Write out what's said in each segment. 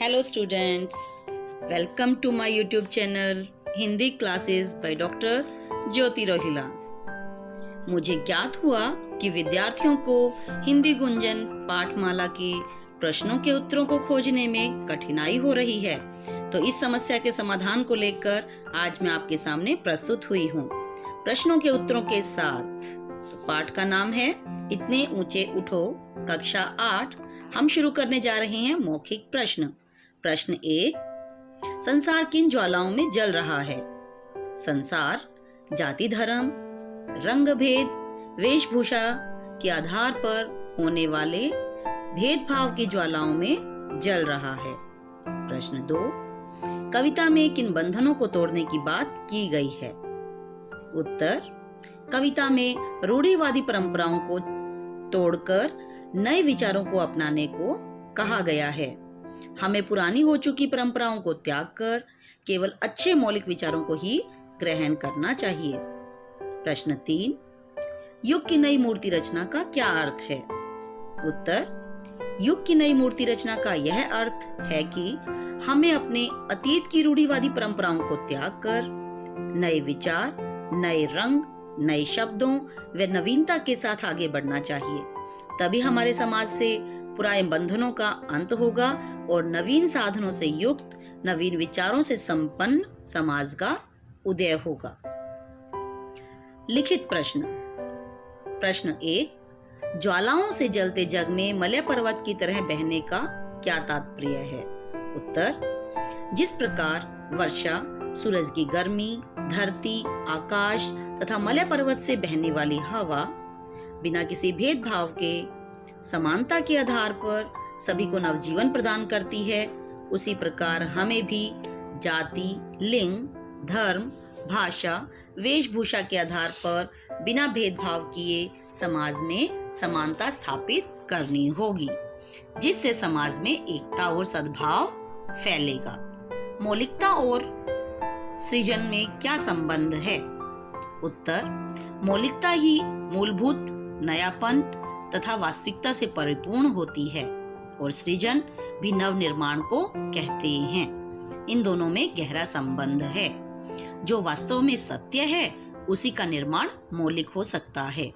Hello students, welcome to my YouTube channel Hindi classes by doctor Jyoti Rohila. मुझे ज्ञात हुआ कि विद्यार्थियों को हिंदी गुंजन पाठमाला के प्रश्नों के उत्तरों को खोजने में कठिनाई हो रही है, तो इस समस्या के समाधान को लेकर आज मैं आपके सामने प्रस्तुत हुई हूँ प्रश्नों के उत्तरों के साथ। तो पाठ का नाम है इतने ऊंचे उठो, कक्षा 8। हम शुरू करने जा रहे हैं मौखिक प्रश्न। प्रश्न 1, संसार किन ज्वालाओं में जल रहा है? संसार जाति, धर्म, रंग भेद, वेशभूषा के आधार पर होने वाले भेदभाव की ज्वालाओं में जल रहा है। प्रश्न 2, कविता में किन बंधनों को तोड़ने की बात की गई है? उत्तर, कविता में रूढ़िवादी परंपराओं को तोड़कर नए विचारों को अपनाने को कहा गया है। हमें पुरानी हो चुकी परंपराओं को त्याग कर केवल अच्छे मौलिक विचारों को ही ग्रहण करना चाहिए। प्रश्न 3, युग की नई मूर्ति रचना का क्या अर्थ है? उत्तर, युग की नई मूर्ति रचना का यह अर्थ है कि हमें अपने अतीत की रूढ़िवादी परंपराओं को त्याग कर नए विचार, नए रंग, नए शब्दों व नवीनता के साथ आगे बढ़ना चाहिए। तभी हमारे समाज से पुराने बंधनों का अंत होगा और नवीन साधनों से युक्त, नवीन विचारों से संपन्न समाज का उदय होगा। लिखित प्रश्न। प्रश्न 1, ज्वालाओं से जलते जग में मलय पर्वत की तरह बहने का क्या तात्पर्य है? उत्तर, जिस प्रकार वर्षा सूरज की गर्मी, धरती, आकाश तथा मलय पर्वत से बहने वाली हवा बिना किसी भेदभाव के समानता के आधार पर सभी को नवजीवन प्रदान करती है, उसी प्रकार हमें भी जाति, लिंग, धर्म, भाषा, वेशभूषा के आधार पर बिना भेदभाव किए समाज में समानता स्थापित करनी होगी, जिससे समाज में एकता और सद्भाव फैलेगा। मौलिकता और सृजन में क्या संबंध है? उत्तर, मौलिकता ही मूलभूत नयापन तथा वास्तविकता से परिपूर्ण होती है और सृजन भी नव निर्माण को कहते हैं। इन दोनों में गहरा संबंध है। जो वास्तव में सत्य है उसी का निर्माण मौलिक हो सकता है।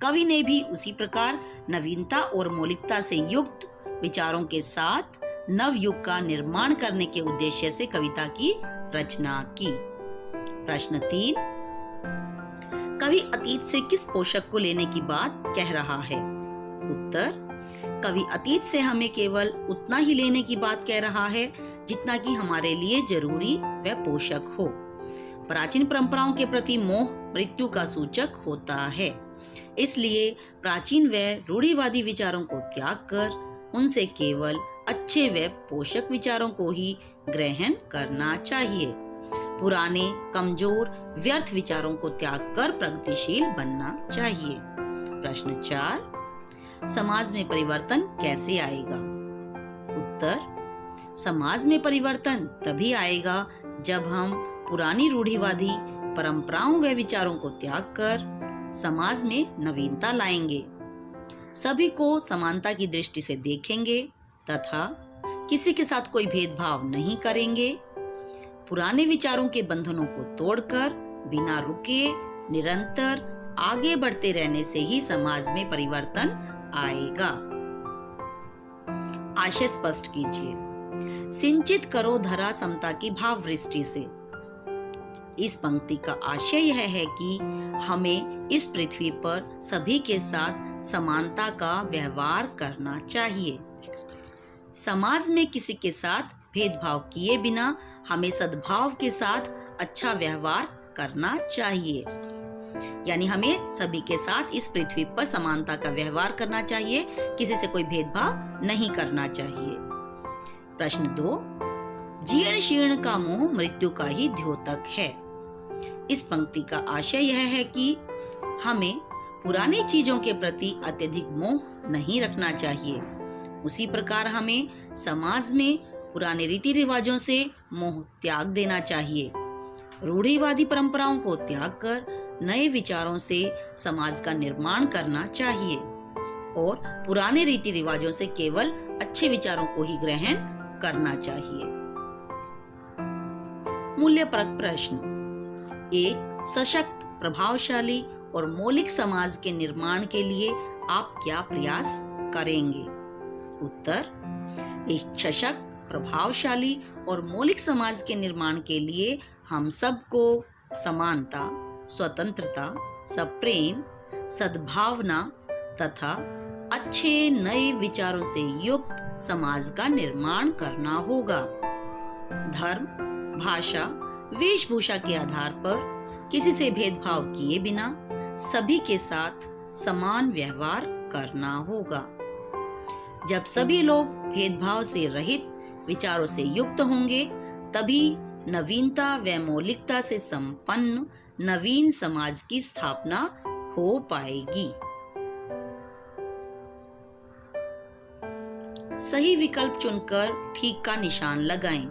कवि ने भी उसी प्रकार नवीनता और मौलिकता से युक्त विचारों के साथ नव युग का निर्माण करने के उद्देश्य से कविता की रचना की। प्रश्न 3, कवि अतीत से किस पोषक को लेने की बात कह रहा है? उत्तर, कवि अतीत से हमें केवल उतना ही लेने की बात कह रहा है जितना कि हमारे लिए जरूरी व पोषक हो। प्राचीन परंपराओं के प्रति मोह मृत्यु का सूचक होता है, इसलिए प्राचीन व रूढ़िवादी विचारों को त्याग कर उनसे केवल अच्छे व पोषक विचारों को ही ग्रहण करना चाहिए। पुराने, कमजोर, व्यर्थ विचारों को त्याग कर प्रगतिशील बनना चाहिए। प्रश्न 4, समाज में परिवर्तन कैसे आएगा? उत्तर, समाज में परिवर्तन तभी आएगा जब हम पुरानी रूढ़िवादी परंपराओं व विचारों को त्याग कर समाज में नवीनता लाएंगे, सभी को समानता की दृष्टि से देखेंगे तथा किसी के साथ कोई भेदभाव नहीं करेंगे। पुराने विचारों के बंधनों को तोड़कर बिना रुके निरंतर आगे बढ़ते रहने से ही समाज में परिवर्तन आएगा। आशय स्पष्ट कीजिए। सिंचित करो धरा समता की भाव वृष्टि से। इस पंक्ति का आशय यह है कि हमें इस पृथ्वी पर सभी के साथ समानता का व्यवहार करना चाहिए। समाज में किसी के साथ भेदभाव किए बिना हमें सद्भाव के साथ अच्छा व्यवहार करना चाहिए। यानी हमें सभी के साथ इस पृथ्वी पर समानता का व्यवहार करना चाहिए, किसी से कोई भेदभाव नहीं करना चाहिए। प्रश्न 2, जीर्ण शीर्ण का मोह मृत्यु का ही द्योतक है। इस पंक्ति का आशय यह है कि हमें पुरानी चीजों के प्रति अत्यधिक मोह नहीं रखना चाहिए। उसी प्रकार हमें समाज में पुराने रीति रिवाजों से मोह त्याग देना चाहिए। रूढ़िवादी परंपराओं को त्याग कर नए विचारों से समाज का निर्माण करना चाहिए और पुराने रीति रिवाजों से केवल अच्छे विचारों को ही ग्रहण करना चाहिए। मूल्यपरक प्रश्न। एक सशक्त, प्रभावशाली और मौलिक समाज के निर्माण के लिए आप क्या प्रयास करेंगे? उत्तर, एक सशक्त, प्रभावशाली और मौलिक समाज के निर्माण के लिए हम सबको समानता, स्वतंत्रता, सप्रेम, सद्भावना तथा अच्छे नए विचारों से युक्त समाज का निर्माण करना होगा। धर्म, भाषा, वेशभूषा के आधार पर किसी से भेदभाव किए बिना सभी के साथ समान व्यवहार करना होगा। जब सभी लोग भेदभाव से रहित विचारों से युक्त होंगे, तभी नवीनता व मौलिकता से संपन्न नवीन समाज की स्थापना हो पाएगी। सही विकल्प चुनकर ठीक का निशान लगाएं।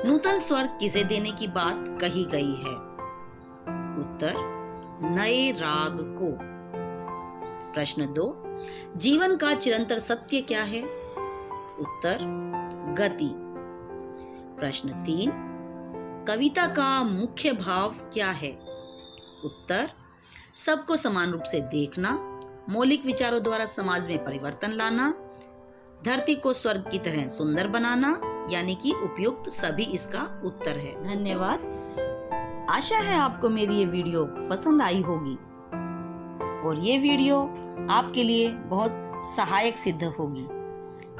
नूतन स्वर्ग किसे देने की बात कही गई है? उत्तर, नए राग को। प्रश्न 2, जीवन का चिरंतर सत्य क्या है? उत्तर, गति। प्रश्न 3, कविता का मुख्य भाव क्या है? उत्तर, सबको समान रूप से देखना, मौलिक विचारों द्वारा समाज में परिवर्तन लाना, धरती को स्वर्ग की तरह सुंदर बनाना, यानी कि उपयुक्त सभी इसका उत्तर है। धन्यवाद। आशा है आपको मेरी ये वीडियो पसंद आई होगी और ये वीडियो आपके लिए बहुत सहायक सिद्ध होगी।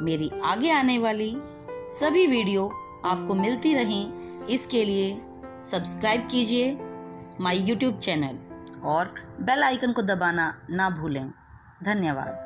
मेरी आगे आने वाली सभी वीडियो आपको मिलती रहें, इसके लिए सब्सक्राइब कीजिए माय यूट्यूब चैनल और बेल आइकन को दबाना ना भूलें। धन्यवाद।